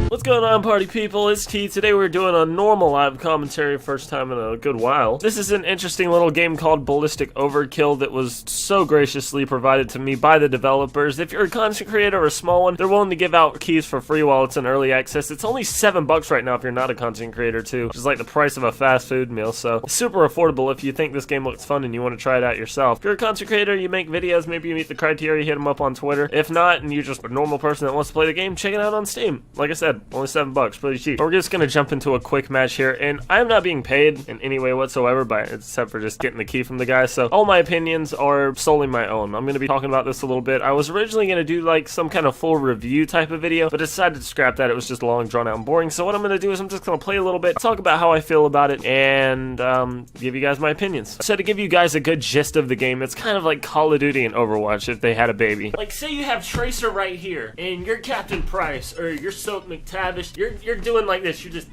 What's going on, party people? It's T. Today we're doing a normal live commentary, first time in a good while. This is an interesting little game called Ballistic Overkill that was so graciously provided to me by the developers. If you're a content creator or a small one, they're willing to give out keys for free while it's in early access. It's only $7 right now if you're not a content creator too, which is like the price of a fast food meal, so super affordable if you think this game looks fun and you want to try it out yourself. If you're a content creator, you make videos, maybe you meet the criteria, hit them up on Twitter. If not, and you're just a normal person that wants to play the game, check it out on Steam. Like I said, only $7, pretty cheap. But we're just gonna jump into a quick match here, and I'm not being paid in any way whatsoever, except for just getting the key from the guy, so all my opinions are solely my own. I'm gonna be talking about this a little bit. I was originally gonna do like some kind of full review type of video, but decided to scrap that. It was just long, drawn out, and boring. So what I'm gonna do is I'm just gonna play a little bit, talk about how I feel about it, and give you guys my opinions. So to give you guys a good gist of the game, it's kind of like Call of Duty and Overwatch if they had a baby. Like, say you have Tracer right here, and you're Captain Price, or you're Soap McTavish, you're doing like this, you just...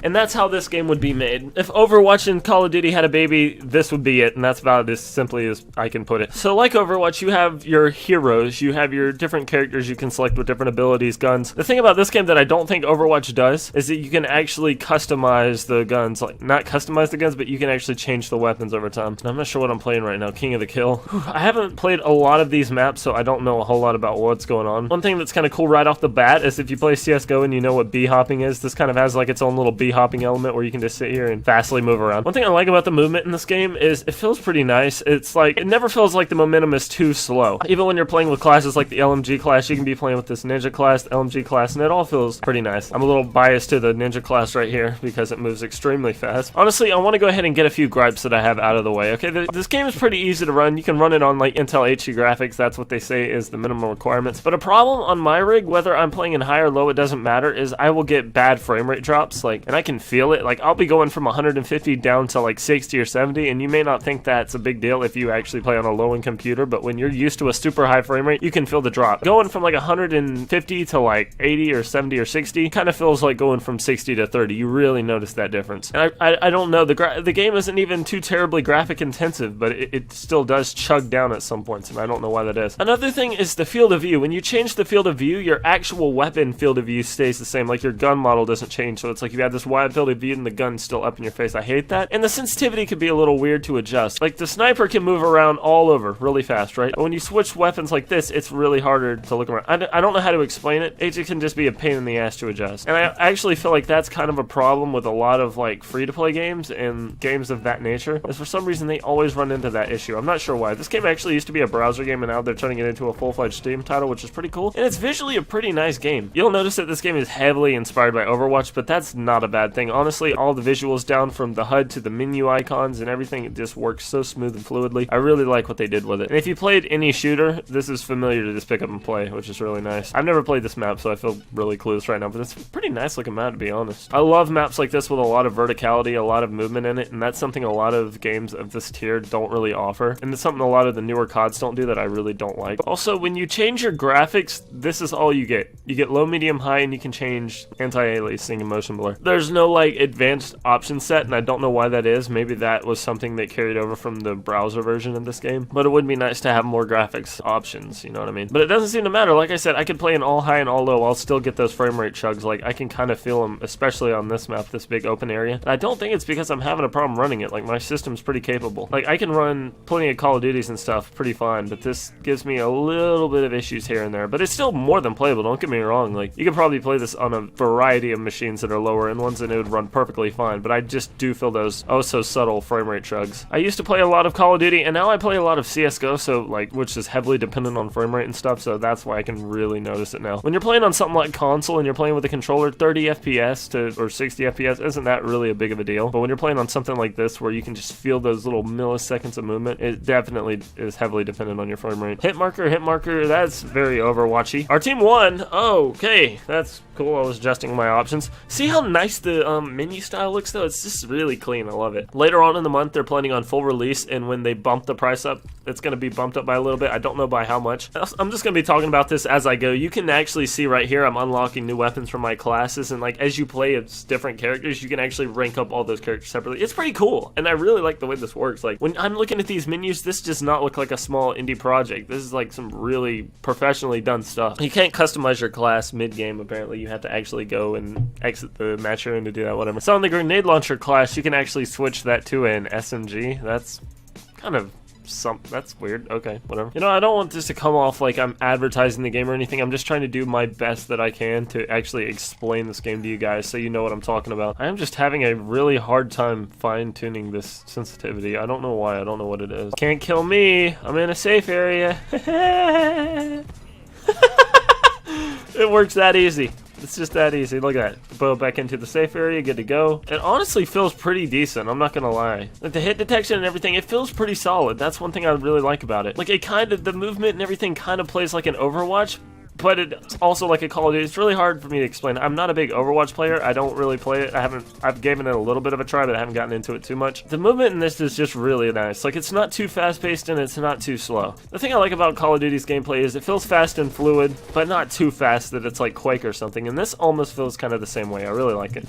And that's how this game would be made. If Overwatch and Call of Duty had a baby, this would be it, and that's about as simply as I can put it. So like Overwatch, you have your heroes, you have your different characters you can select with different abilities, guns. The thing about this game that I don't think Overwatch does is that you can actually customize the guns. Like, not customize the guns, but you can actually change the weapons over time. And I'm not sure what I'm playing right now, King of the Kill. I haven't played a lot of these maps, so I don't know a whole lot about what's going on. One thing that's kind of cool right off the bat is if you play CSGO and you know what B-hopping is, this kind of has like its own little B-hopping element where you can just sit here and fastly move around. One thing I like about the movement in this game is it feels pretty nice. It's like, it never feels like the momentum is too slow. Even when you're playing with classes like the LMG class, you can be playing with this Ninja class, the LMG class, and it all feels pretty nice. I'm a little biased to the Ninja class right here because it moves extremely fast. Honestly, I want to go ahead and get a few gripes that I have out of the way. Okay, this game is pretty easy to run. You can run it on like Intel HD graphics. That's what they say is the minimum requirements. But a problem on my rig, whether I'm playing in high or low, it doesn't matter, is I will get bad frame rate drops, like, and I can feel it. Like, I'll be going from 150 down to like 60 or 70, and you may not think that's a big deal if you actually play on a low-end computer, but when you're used to a super high frame rate, you can feel the drop. Going from like 150 to like 80 or 70 or 60 kind of feels like going from 60 to 30. You really notice that difference. And I don't know, the game isn't even too terribly graphic intensive, but it still does chug down at some points, and I don't know why that is. Another thing is the field of view. When you change the field of view, your actual weapon field of view stays the same. Like, your gun model doesn't change, so it's like you have this wide field of view and the gun's still up in your face. I hate that. And the sensitivity could be a little weird to adjust. Like, the sniper can move around all over really fast, right? But when you switch weapons like this, it's really harder to look around. I don't know how to explain it. It can just be a pain in the ass to adjust. And I actually feel like that's kind of a problem with a lot of like free-to-play games and games of that nature, is for some reason they always run into that issue. I'm not sure why. This game actually used to be a browser game, and now they're turning it into a full-fledged Steam title, which is pretty cool. And it's visually a pretty nice game. You'll notice that this game is heavily inspired by Overwatch, but that's not a bad thing. Honestly, all the visuals down from the HUD to the menu icons and everything, it just works so smooth and fluidly. I really like what they did with it. And if you played any shooter, this is familiar to just pick up and play, which is really nice. I've never played this map, so I feel really clueless right now, but it's a pretty nice looking map, to be honest. I love maps like this with a lot of verticality, a lot of movement in it, and that's something a lot of games of this tier don't really offer. And it's something a lot of the newer CODs don't do that I really don't like. Also, when you change your graphics, this is all you get. You get low, medium, high, and you can change anti-aliasing and motion blur. There's no like advanced option set, and I don't know why that is. Maybe that was something that carried over from the browser version of this game, but it would be nice to have more graphics options, you know what I mean? But it doesn't seem to matter. Like I said, I could play in all high and all low. I'll still get those frame rate chugs. Like, I can kind of feel them, especially on this map, this big open area. And I don't think it's because I'm having a problem running it. Like, my system's pretty capable. Like, I can run plenty of Call of Duties and stuff pretty fine, but this gives me a little bit of issues here and there. But it's still more than playable, don't get me wrong. Like, you could probably play this on a variety of machines that are lower end ones and it would run perfectly fine, but I just do feel those oh so subtle frame rate chugs. I used to play a lot of Call of Duty, and now I play a lot of CSGO, so like, which is heavily dependent on frame rate and stuff, so that's why I can really notice it now. When you're playing on something like console and you're playing with a controller, 30 FPS or 60 FPS isn't that really a big of a deal, but when you're playing on something like this where you can just feel those little milliseconds of movement, it definitely is heavily dependent on your frame rate. Hit marker, that's very Overwatchy. Our team won. Oh, okay, that's cool. I was adjusting my options. See how nice the menu style looks though. It's just really clean. I love it. Later on in the month, they're planning on full release, and when they bump the price up, it's going to be bumped up by a little bit. I don't know by how much. I'm just going to be talking about this as I go. You can actually see right here, I'm unlocking new weapons for my classes, and like as you play as different characters, you can actually rank up all those characters separately. It's pretty cool, and I really like the way this works. Like when I'm looking at these menus, this does not look like a small indie project. This is like some really professionally done stuff. You can't customize your class mid-game, apparently. You have to actually go and exit the match room to do that, whatever. So on the grenade launcher class, you can actually switch that to an SMG. That's kind of that's weird. Okay, whatever. You know, I don't want this to come off like I'm advertising the game or anything. I'm just trying to do my best that I can to actually explain this game to you guys so you know what I'm talking about. I am just having a really hard time fine-tuning this sensitivity. I don't know why. I don't know what it is. Can't kill me. I'm in a safe area. It works that easy. It's just that easy. Look at that. Bow back into the safe area, good to go. It honestly feels pretty decent, I'm not gonna lie. Like the hit detection and everything, it feels pretty solid. That's one thing I really like about it. Like it kind of, the movement and everything kind of plays like an Overwatch, but it's also like a Call of Duty. It's really hard for me to explain. I'm not a big Overwatch player. I don't really play it. I've given it a little bit of a try, but I haven't gotten into it too much. The movement in this is just really nice. Like it's not too fast-paced and it's not too slow. The thing I like about Call of Duty's gameplay is it feels fast and fluid, but not too fast that it's like Quake or something. And this almost feels kind of the same way. I really like it.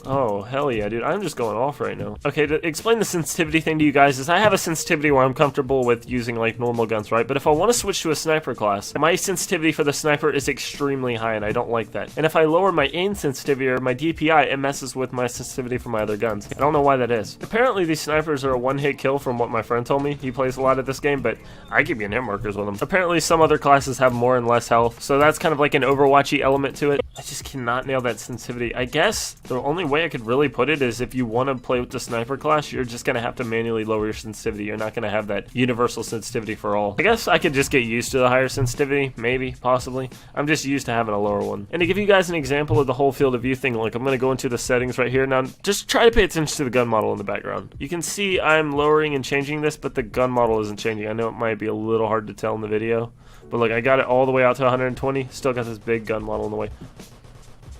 Oh, hell yeah, dude. I'm just going off right now. Okay, to explain the sensitivity thing to you guys is I have a sensitivity where I'm comfortable with using, like, normal guns, right? But if I want to switch to a sniper class, my sensitivity for the sniper is extremely high, and I don't like that. And if I lower my aim sensitivity or my DPI, it messes with my sensitivity for my other guns. I don't know why that is. Apparently, these snipers are a one-hit kill from what my friend told me. He plays a lot of this game, but I keep getting hit markers with them. Apparently, some other classes have more and less health, so that's kind of like an Overwatchy element to it. I just cannot nail that sensitivity. I guess the only way I could really put it is if you want to play with the sniper class, you're just going to have to manually lower your sensitivity. You're not going to have that universal sensitivity for all. I guess I could just get used to the higher sensitivity, maybe, possibly. I'm just used to having a lower one. And to give you guys an example of the whole field of view thing, like I'm going to go into the settings right here. Now, just try to pay attention to the gun model in the background. You can see I'm lowering and changing this, but the gun model isn't changing. I know it might be a little hard to tell in the video, but look, I got it all the way out to 120. Still got this big gun model in the way.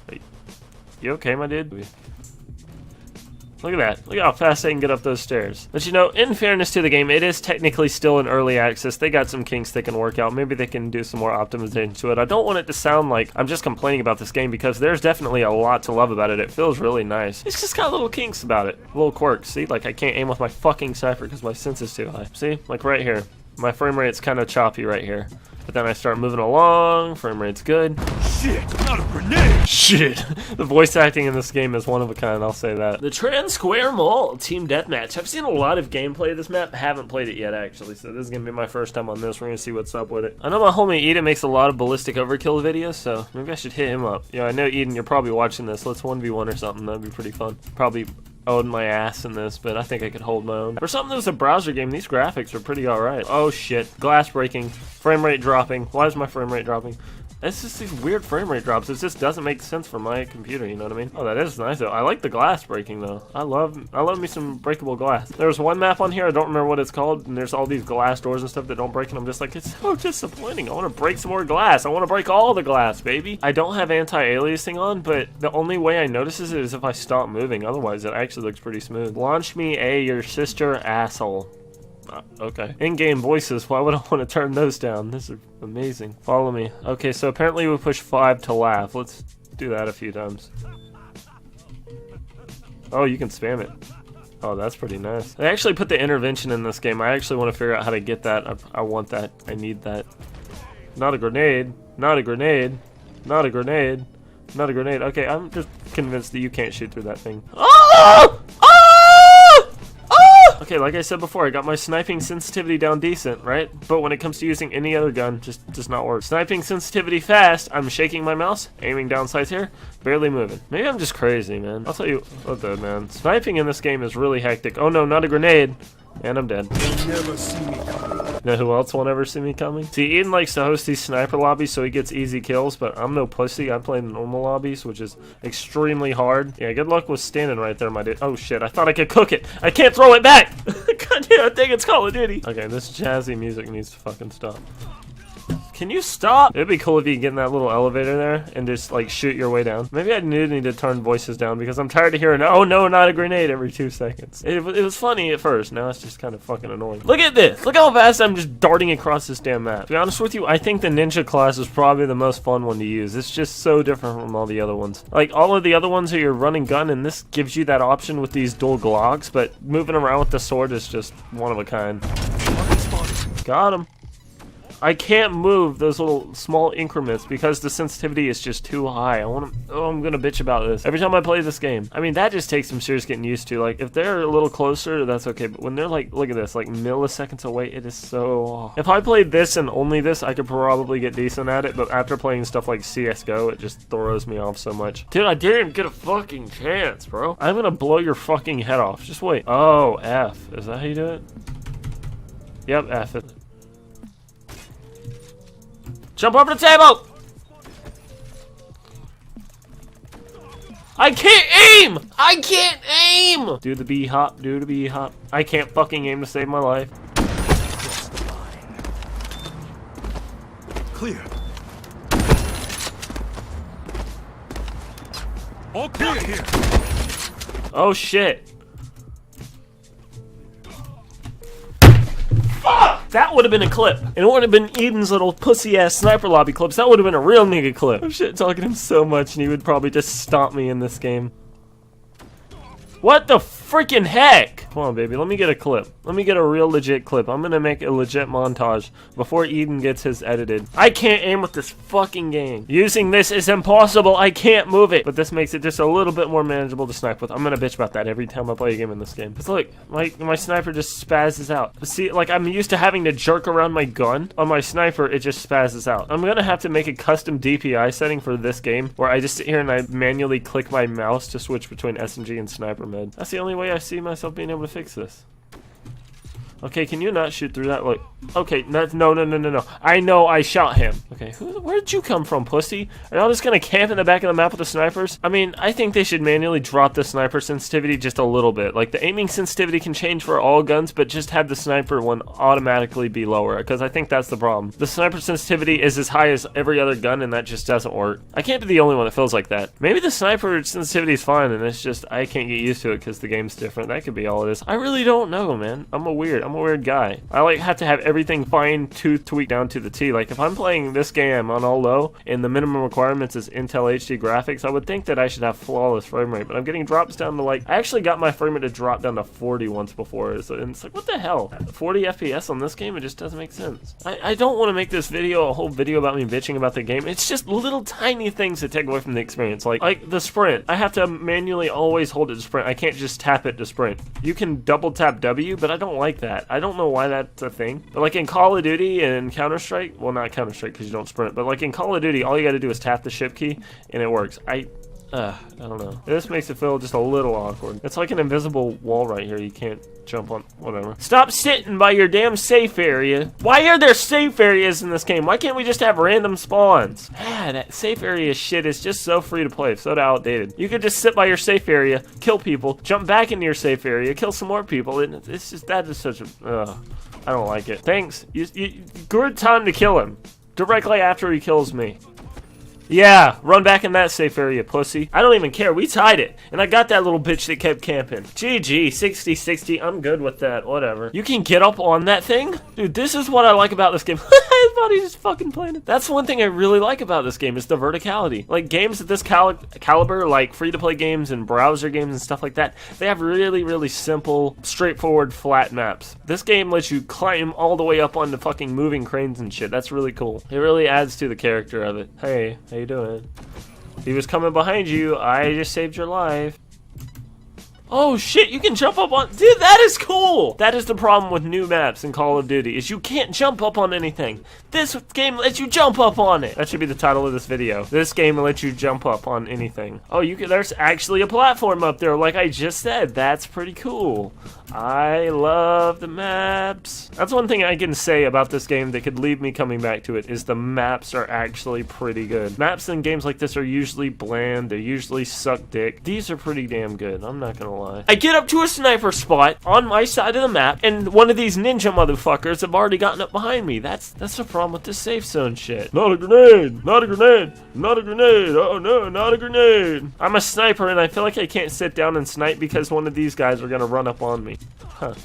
Wait, you okay, my dude? Look at that. Look at how fast they can get up those stairs. But you know, in fairness to the game, it is technically still in early access. They got some kinks they can work out. Maybe they can do some more optimization to it. I don't want it to sound like I'm just complaining about this game because there's definitely a lot to love about it. It feels really nice. It's just got little kinks about it. Little quirks. See, like I can't aim with my fucking sniper because my sense is too high. See, like right here. My frame rate's kind of choppy right here. But then I start moving along, frame rate's good. Shit, not a grenade! Shit! The voice acting in this game is one of a kind, I'll say that. The Trans Square Mall Team Deathmatch. I've seen a lot of gameplay of this map, haven't played it yet actually, so this is gonna be my first time on this. We're gonna see what's up with it. I know my homie Eden makes a lot of Ballistic Overkill videos, so maybe I should hit him up. Yeah, I know Eden, you're probably watching this. Let's 1v1 or something, that'd be pretty fun. Probably owed my ass in this, but I think I could hold my own. For something that was a browser game, these graphics are pretty alright. Oh shit, glass breaking, frame rate dropping. Why is my frame rate dropping? It's just these weird frame rate drops. It just doesn't make sense for my computer, you know what I mean? Oh, that is nice though. I like the glass breaking though. I love me some breakable glass. There's one map on here, I don't remember what it's called, and there's all these glass doors and stuff that don't break, and I'm just like, it's so disappointing. I want to break some more glass. I want to break all the glass, baby. I don't have anti-aliasing on, but the only way I notice it is if I stop moving. Otherwise, it actually looks pretty smooth. Launch me your sister asshole. Okay. In-game voices, why would I want to turn those down? This is amazing. Follow me. Okay, so apparently we push 5 to laugh. Let's do that a few times. Oh, you can spam it. Oh, that's pretty nice. They actually put the intervention in this game. I actually want to figure out how to get that. I want that. I need that. Not a grenade. Not a grenade. Not a grenade. Not a grenade. Okay, I'm just convinced that you can't shoot through that thing. Oh! Okay, like I said before, I got my sniping sensitivity down decent, right? But when it comes to using any other gun, just does not work. Sniping sensitivity fast, I'm shaking my mouse, aiming down sights here, barely moving. Maybe I'm just crazy, man. I'll tell you what though, man. Sniping in this game is really hectic. Oh no, not a grenade. And I'm dead. You'll never see me coming. You know who else won't ever see me coming? See, Eden likes to host these sniper lobbies so he gets easy kills, but I'm no pussy. I play in normal lobbies, which is extremely hard. Yeah, good luck with standing right there, my dude. Oh shit, I thought I could cook it. I can't throw it back! God damn, I think it's Call of Duty. Okay, this jazzy music needs to fucking stop. Can you stop? It'd be cool if you get in that little elevator there and just like shoot your way down. Maybe I need to turn voices down because I'm tired of hearing, oh no, not a grenade every 2 seconds. It was funny at first. Now it's just kind of fucking annoying. Look at this. Look how fast I'm just darting across this damn map. To be honest with you, I think the ninja class is probably the most fun one to use. It's just so different from all the other ones. Like all of the other ones are your running gun, and this gives you that option with these dual Glocks, but moving around with the sword is just one of a kind. Got him. I can't move those little small increments because the sensitivity is just too high. I'm gonna bitch about this every time I play this game. I mean, that just takes some serious getting used to. Like, if they're a little closer, that's okay. But when they're like, look at this, like milliseconds away, it is so off. If I played this and only this, I could probably get decent at it. But after playing stuff like CSGO, it just throws me off so much. Dude, I didn't get a fucking chance, bro. I'm gonna blow your fucking head off. Just wait. Oh, F. Is that how you do it? Yep, F it. Jump over the table! I can't aim! I can't aim! Do the bee hop, do the bee hop. I can't fucking aim to save my life. Clear. All clear here. Oh shit. That would have been a clip. And it would have been Eden's little pussy-ass sniper lobby clips. That would have been a real nigga clip. I'm shit talking him so much and he would probably just stomp me in this game. What the freaking heck? Come on, baby. Let me get a clip. Let me get a real legit clip. I'm gonna make a legit montage before Eden gets his edited. I can't aim with this fucking game. Using this is impossible. I can't move it. But this makes it just a little bit more manageable to snipe with. I'm gonna bitch about that every time I play a game in this game. Cause look, my sniper just spazzes out. See, like I'm used to having to jerk around my gun. On my sniper, it just spazzes out. I'm gonna have to make a custom DPI setting for this game where I just sit here and I manually click my mouse to switch between SMG and sniper mode. That's the only way I see myself being able to fix this. Okay, can you not shoot through that? Look. Okay, no. I know I shot him. Okay, where did you come from, pussy? Are y'all just gonna camp in the back of the map with the snipers? I mean, I think they should manually drop the sniper sensitivity just a little bit. Like, the aiming sensitivity can change for all guns, but just have the sniper one automatically be lower, because I think that's the problem. The sniper sensitivity is as high as every other gun, and that just doesn't work. I can't be the only one that feels like that. Maybe the sniper sensitivity is fine, and it's just, I can't get used to it because the game's different. That could be all it is. I really don't know, man. I'm a weird guy. I like have to have everything fine-tooth tweaked down to the T. Like if I'm playing this game on all low and the minimum requirements is Intel HD graphics, I would think that I should have flawless frame rate, but I'm getting drops down to like, I actually got my frame rate to drop down to 40 once before, and it's like, what the hell? 40 FPS on this game? It just doesn't make sense. I don't want to make this video a whole video about me bitching about the game. It's just little tiny things that take away from the experience. Like the sprint. I have to manually always hold it to sprint. I can't just tap it to sprint. You can double tap W, but I don't like that. I don't know why that's a thing. But like in Call of Duty and Counter-Strike, well, not Counter-Strike because you don't sprint, but like in Call of Duty, all you gotta do is tap the shift key and it works. I don't know. This makes it feel just a little awkward. It's like an invisible wall right here. You can't jump on. Whatever. Stop sitting by your damn safe area. Why are there safe areas in this game? Why can't we just have random spawns? That safe area shit is just so free to play, so outdated. You could just sit by your safe area, kill people, jump back into your safe area, kill some more people. It's just, that is such a... I don't like it. Thanks. Good time to kill him. Directly after he kills me. Yeah, run back in that safe area, pussy. I don't even care. We tied it. And I got that little bitch that kept camping. GG, 60-60. I'm good with that. Whatever. You can get up on that thing? Dude, this is what I like about this game. His body's just fucking playing it. That's one thing I really like about this game is the verticality. Like, games at this caliber, like free-to-play games and browser games and stuff like that, they have really, really simple, straightforward, flat maps. This game lets you climb all the way up onto fucking moving cranes and shit. That's really cool. It really adds to the character of it. Hey, how you doing? He was coming behind you. I just saved your life. Oh shit, you can jump up on... Dude, that is cool! That is the problem with new maps in Call of Duty, is you can't jump up on anything. This game lets you jump up on it. That should be the title of this video. This game lets you jump up on anything. Oh, there's actually a platform up there, like I just said. That's pretty cool. I love the maps. That's one thing I can say about this game that could leave me coming back to it, is the maps are actually pretty good. Maps in games like this are usually bland, they usually suck dick. These are pretty damn good, I'm not gonna lie. lie. I get up to a sniper spot on my side of the map, and one of these ninja motherfuckers have already gotten up behind me. That's the problem with this safe zone shit. Not a grenade! Not a grenade! Not a grenade! Oh no, not a grenade! I'm a sniper, and I feel like I can't sit down and snipe because one of these guys are gonna run up on me. Huh.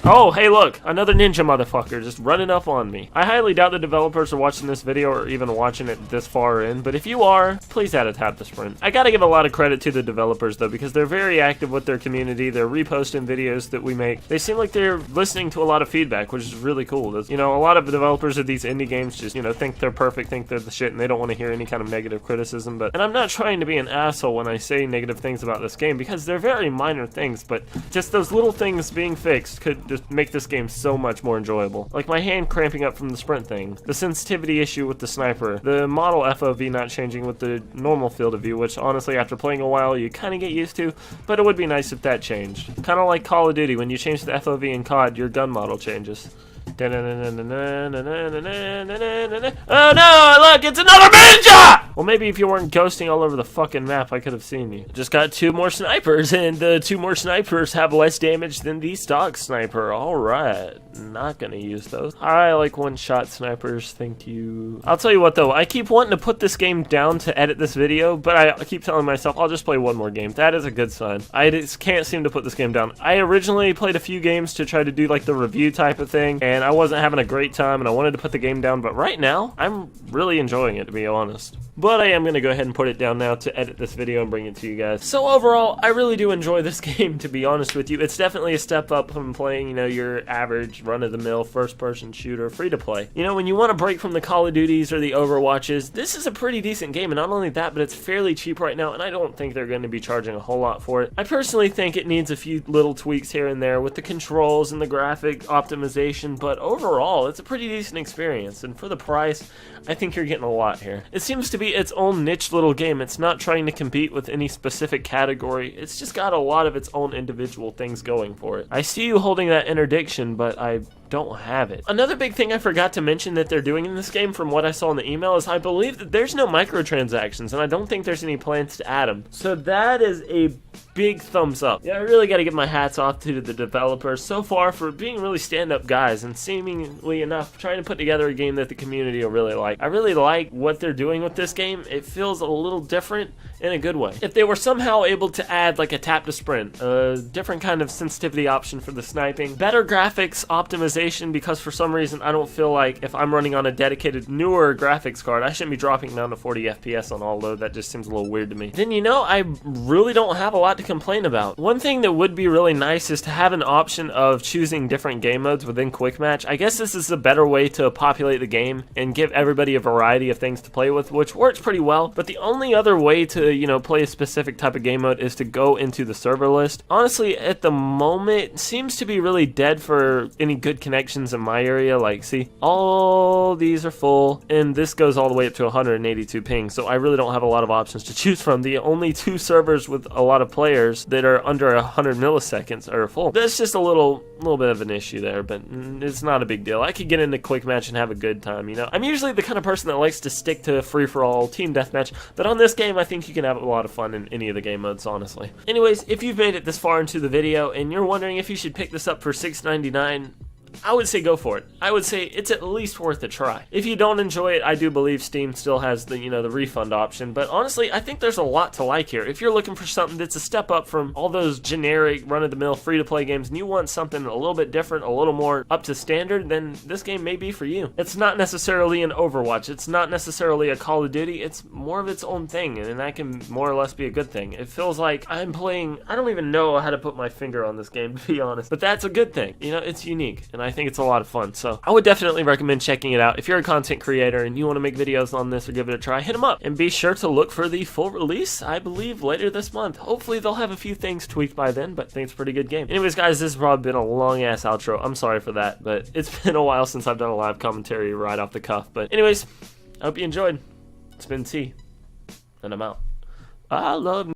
Oh, hey look, another ninja motherfucker just running up on me. I highly doubt the developers are watching this video or even watching it this far in, but if you are, please add a tap to sprint. I gotta give a lot of credit to the developers though, because they're very active with their community. They're reposting videos that we make. They seem like they're listening to a lot of feedback, which is really cool. You know, a lot of the developers of these indie games just, you know, think they're perfect, think they're the shit, and they don't want to hear any kind of negative criticism. And I'm not trying to be an asshole when I say negative things about this game, because they're very minor things, but just those little things being fixed could just make this game so much more enjoyable. Like my hand cramping up from the sprint thing, the sensitivity issue with the sniper, the model FOV not changing with the normal field of view, which honestly after playing a while you kind of get used to, but it would be nice if that changed. Kind of like Call of Duty, when you change the FOV in COD, your gun model changes. Oh no, look, it's another ninja! Well, maybe if you weren't ghosting all over the fucking map, I could have seen you. Just got 2 more snipers, and the 2 more snipers have less damage than the stock sniper. Alright, not gonna use those. I like one-shot snipers, thank you. I'll tell you what though, I keep wanting to put this game down to edit this video, but I keep telling myself I'll just play one more game. That is a good sign. I just can't seem to put this game down. I originally played a few games to try to do like the review type of thing, and I wasn't having a great time, and I wanted to put the game down, but right now, I'm really enjoying it, to be honest. But I am going to go ahead and put it down now to edit this video and bring it to you guys. So overall, I really do enjoy this game, to be honest with you. It's definitely a step up from playing, you know, your average run-of-the-mill first-person shooter free-to-play. You know, when you want to break from the Call of Duties or the Overwatches, this is a pretty decent game, and not only that, but it's fairly cheap right now, and I don't think they're going to be charging a whole lot for it. I personally think it needs a few little tweaks here and there with the controls and the graphic optimization, but overall, it's a pretty decent experience, and for the price, I think you're getting a lot here. It seems to be its own niche little game. It's not trying to compete with any specific category. It's just got a lot of its own individual things going for it. I see you holding that interdiction, but I don't have it. Another big thing I forgot to mention that they're doing in this game from what I saw in the email is I believe that there's no microtransactions, and I don't think there's any plans to add them. So that is a big thumbs up. Yeah, I really got to give my hats off to the developers so far for being really stand-up guys and seemingly enough trying to put together a game that the community will really like. I really like what they're doing with this game. It feels a little different in a good way. If they were somehow able to add like a tap to sprint, a different kind of sensitivity option for the sniping, better graphics optimization, because for some reason I don't feel like if I'm running on a dedicated newer graphics card, I shouldn't be dropping down to 40 FPS on all load. That just seems a little weird to me. Then, you know, I really don't have a lot to complain about. One thing that would be really nice is to have an option of choosing different game modes within Quick Match. I guess this is a better way to populate the game and give everybody a variety of things to play with, which works pretty well. But the only other way to, you know, play a specific type of game mode is to go into the server list. Honestly, at the moment, it seems to be really dead for any good connections in my area. Like, see, all these are full, and this goes all the way up to 182 ping, so I really don't have a lot of options to choose from. The only 2 servers with a lot of players that are under 100 milliseconds are full. That's just a little bit of an issue there, but it's not a big deal. I could get into Quick Match and have a good time, you know. I'm usually the kind of person that likes to stick to free-for-all team deathmatch, but on this game I think you can have a lot of fun in any of the game modes, honestly. Anyways, if you've made it this far into the video and you're wondering if you should pick this up for $6.99, I would say go for it. I would say it's at least worth a try. If you don't enjoy it, I do believe Steam still has the, you know, the refund option, but honestly, I think there's a lot to like here. If you're looking for something that's a step up from all those generic run-of-the-mill free-to-play games and you want something a little bit different, a little more up to standard, then this game may be for you. It's not necessarily an Overwatch. It's not necessarily a Call of Duty. It's more of its own thing, and that can more or less be a good thing. It feels like I'm playing, I don't even know how to put my finger on this game, to be honest, but that's a good thing. You know, it's unique, and I think it's a lot of fun, so I would definitely recommend checking it out. If you're a content creator and you want to make videos on this or give it a try, hit them up, and be sure to look for the full release, I believe, later this month. Hopefully they'll have a few things tweaked by then, but I think it's a pretty good game. Anyways, guys, this has probably been a long-ass outro. I'm sorry for that, but it's been a while since I've done a live commentary right off the cuff, but anyways, I hope you enjoyed. It's been T, and I'm out. I love